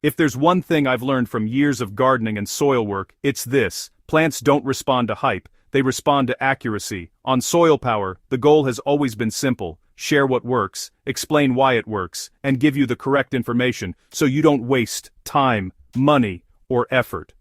If there's one thing I've learned from years of gardening and soil work, it's this: plants don't respond to hype, they respond to accuracy. On Soilpower, the goal has always been simple: share what works, explain why it works, and give you the correct information so you don't waste time, money, or effort.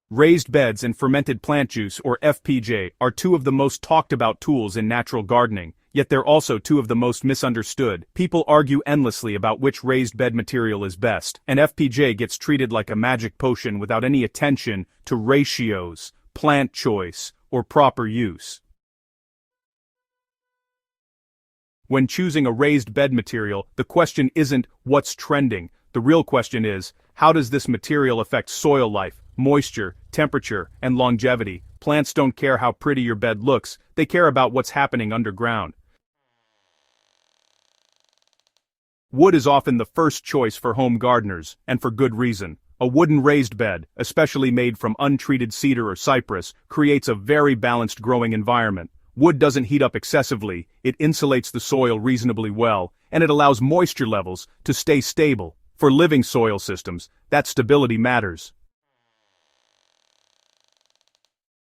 Raised beds and fermented plant juice, or FPJ, are two of the most talked about tools in natural gardening, yet they're also two of the most misunderstood. People argue endlessly about which raised bed material is best, and FPJ gets treated like a magic potion without any attention to ratios, plant choice, or proper use. When choosing a raised bed material, the question isn't what's trending. The real question is, how does this material affect soil life, moisture, temperature, and longevity? Plants don't care how pretty your bed looks, they care about what's happening underground. Wood is often the first choice for home gardeners, and for good reason. A wooden raised bed, especially made from untreated cedar or cypress, creates a very balanced growing environment. Wood doesn't heat up excessively, it insulates the soil reasonably well, and it allows moisture levels to stay stable. For living soil systems, that stability matters.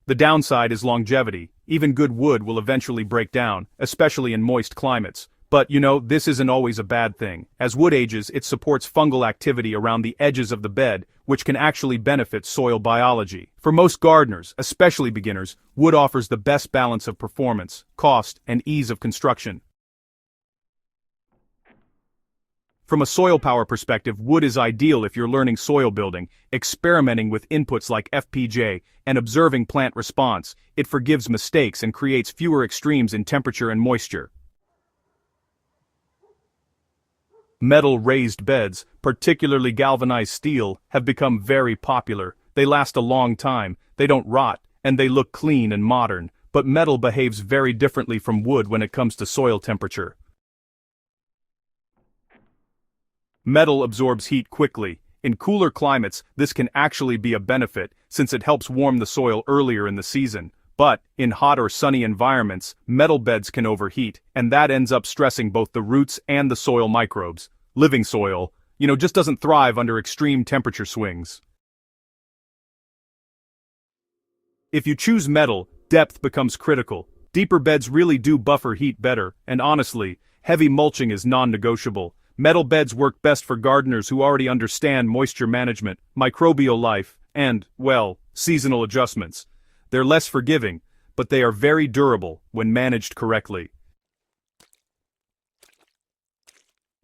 The downside is longevity. Even good wood will eventually break down, especially in moist climates. But, this isn't always a bad thing. As wood ages, it supports fungal activity around the edges of the bed, which can actually benefit soil biology. For most gardeners, especially beginners, wood offers the best balance of performance, cost, and ease of construction. From a Soilpower perspective, wood is ideal if you're learning soil building, experimenting with inputs like FPJ, and observing plant response. It forgives mistakes and creates fewer extremes in temperature and moisture. Metal raised beds, particularly galvanized steel, have become very popular. They last a long time, they don't rot, and they look clean and modern. But metal behaves very differently from wood when it comes to soil temperature. Metal absorbs heat quickly. In cooler climates, this can actually be a benefit, since it helps warm the soil earlier in the season. But, in hot or sunny environments, metal beds can overheat, and that ends up stressing both the roots and the soil microbes. Living soil, just doesn't thrive under extreme temperature swings. If you choose metal, depth becomes critical. Deeper beds really do buffer heat better, and honestly, heavy mulching is non-negotiable. Metal beds work best for gardeners who already understand moisture management, microbial life, and, seasonal adjustments. They're less forgiving, but they are very durable when managed correctly.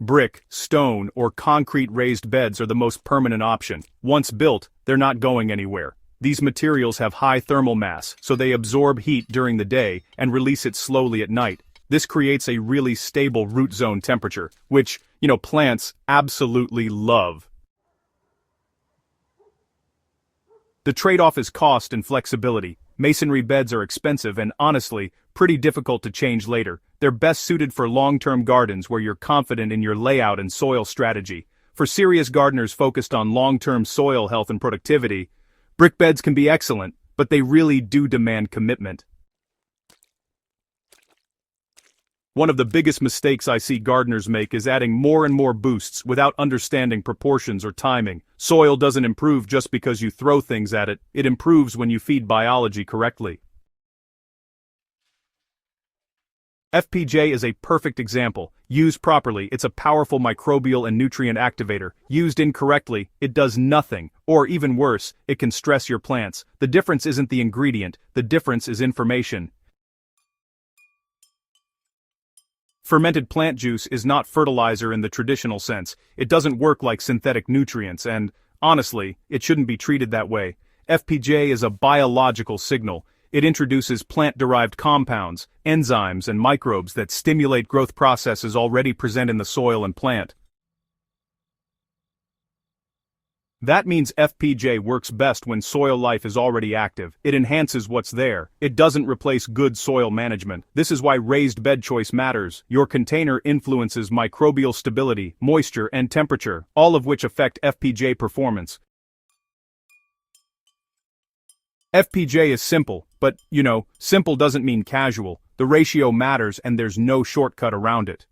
Brick, stone, or concrete raised beds are the most permanent option. Once built, they're not going anywhere. These materials have high thermal mass, so they absorb heat during the day and release it slowly at night. This creates a really stable root zone temperature, which, plants absolutely love. The trade-off is cost and flexibility. Masonry beds are expensive and, honestly, pretty difficult to change later. They're best suited for long-term gardens where you're confident in your layout and soil strategy. For serious gardeners focused on long-term soil health and productivity, brick beds can be excellent, but they really do demand commitment. One of the biggest mistakes I see gardeners make is adding more and more boosts without understanding proportions or timing. Soil doesn't improve just because you throw things at it, it improves when you feed biology correctly. FPJ is a perfect example. Used properly, it's a powerful microbial and nutrient activator. Used incorrectly, it does nothing, or even worse, it can stress your plants. The difference isn't the ingredient, the difference is information. Fermented plant juice is not fertilizer in the traditional sense. It doesn't work like synthetic nutrients and, honestly, it shouldn't be treated that way. FPJ is a biological signal. It introduces plant-derived compounds, enzymes, and microbes that stimulate growth processes already present in the soil and plant. That means FPJ works best when soil life is already active. It enhances what's there. It doesn't replace good soil management. This is why raised bed choice matters. Your container influences microbial stability, moisture, and temperature, all of which affect FPJ performance. FPJ is simple, but, simple doesn't mean casual. The ratio matters and there's no shortcut around it.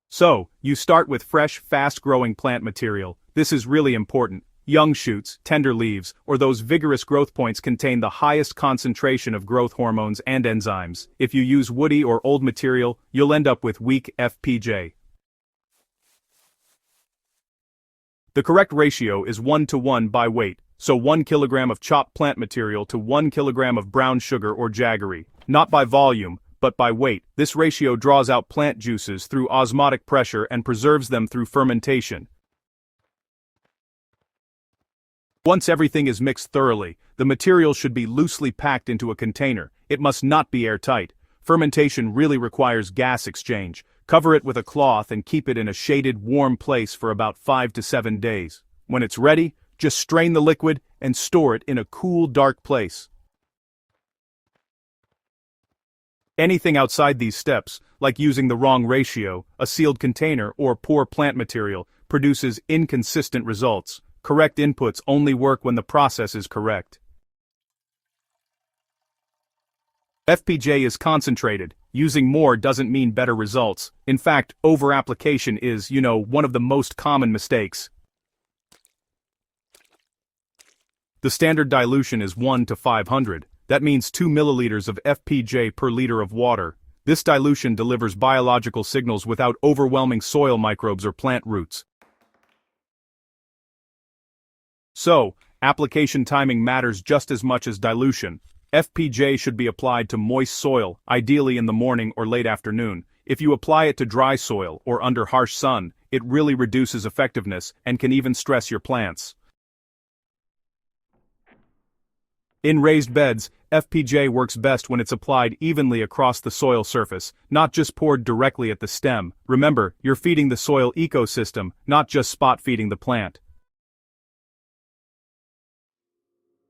So, you start with fresh, fast-growing plant material. This is really important. Young shoots, tender leaves, or those vigorous growth points contain the highest concentration of growth hormones and enzymes. If you use woody or old material, you'll end up with weak FPJ. The correct ratio is 1:1 by weight, so 1 kilogram of chopped plant material to 1 kilogram of brown sugar or jaggery. Not by volume, but by weight. This ratio draws out plant juices through osmotic pressure and preserves them through fermentation. Once everything is mixed thoroughly, the material should be loosely packed into a container. It must not be airtight. Fermentation really requires gas exchange. Cover it with a cloth and keep it in a shaded, warm place for about 5 to 7 days. When it's ready, just strain the liquid and store it in a cool, dark place. Anything outside these steps, like using the wrong ratio, a sealed container, or poor plant material, produces inconsistent results. Correct inputs only work when the process is correct. FPJ is concentrated. Using more doesn't mean better results. In fact, over-application is, one of the most common mistakes. The standard dilution is 1 to 500. That means 2 milliliters of FPJ per liter of water. This dilution delivers biological signals without overwhelming soil microbes or plant roots. So, application timing matters just as much as dilution. FPJ should be applied to moist soil, ideally in the morning or late afternoon. If you apply it to dry soil or under harsh sun, it really reduces effectiveness and can even stress your plants. In raised beds, FPJ works best when it's applied evenly across the soil surface, not just poured directly at the stem. Remember, you're feeding the soil ecosystem, not just spot feeding the plant.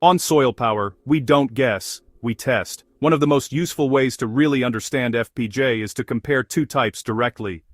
On Soilpower, we don't guess, we test. One of the most useful ways to really understand FPJ is to compare two types directly.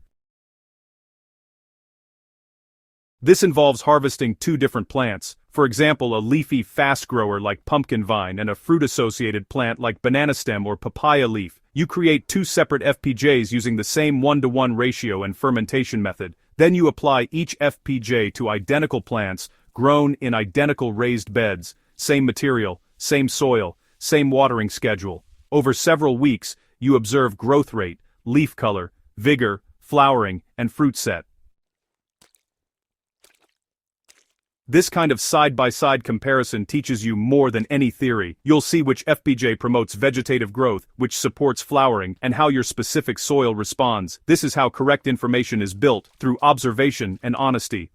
This involves harvesting two different plants, for example a leafy fast grower like pumpkin vine and a fruit-associated plant like banana stem or papaya leaf. You create two separate FPJs using the same 1:1 ratio and fermentation method. Then you apply each FPJ to identical plants, grown in identical raised beds. Same material, same soil, same watering schedule. Over several weeks, you observe growth rate, leaf color, vigor, flowering, and fruit set. This kind of side-by-side comparison teaches you more than any theory. You'll see which FPJ promotes vegetative growth, which supports flowering, and how your specific soil responds. This is how correct information is built, through observation and honesty.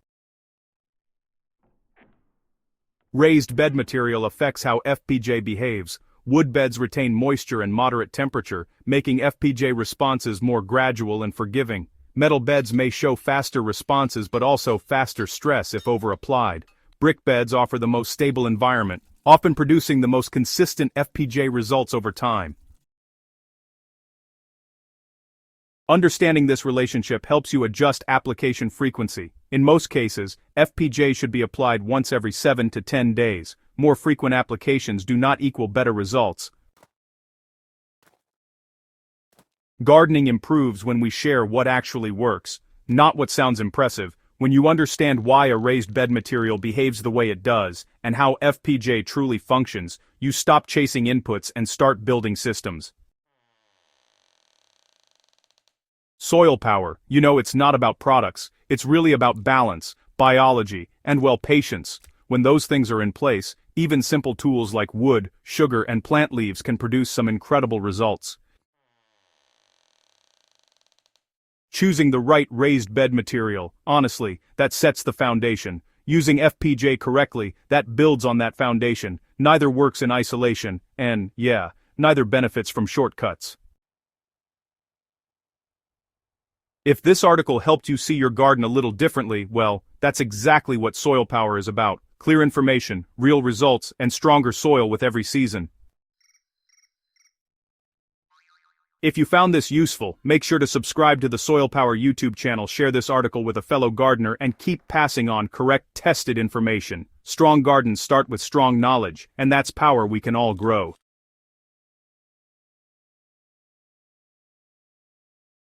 Raised bed material affects how FPJ behaves. Wood beds retain moisture and moderate temperature, making FPJ responses more gradual and forgiving. Metal beds may show faster responses but also faster stress if over-applied. Brick beds offer the most stable environment, often producing the most consistent FPJ results over time. Understanding this relationship helps you adjust application frequency. In most cases, FPJ should be applied once every 7 to 10 days. More frequent applications do not equal better results. Gardening improves when we share what actually works, not what sounds impressive. When you understand why a raised bed material behaves the way it does, and how FPJ truly functions, you stop chasing inputs and start building systems. Soilpower, it's not about products, it's really about balance, biology, and patience. When those things are in place, even simple tools like wood, sugar, and plant leaves can produce some incredible results. Choosing the right raised bed material, honestly, that sets the foundation. Using FPJ correctly, that builds on that foundation. Neither works in isolation, and, neither benefits from shortcuts. If this article helped you see your garden a little differently, well, that's exactly what Soilpower is about. Clear information, real results, and stronger soil with every season. If you found this useful, make sure to subscribe to the Soilpower YouTube channel, share this article with a fellow gardener, and keep passing on correct, tested information. Strong gardens start with strong knowledge, and that's power we can all grow.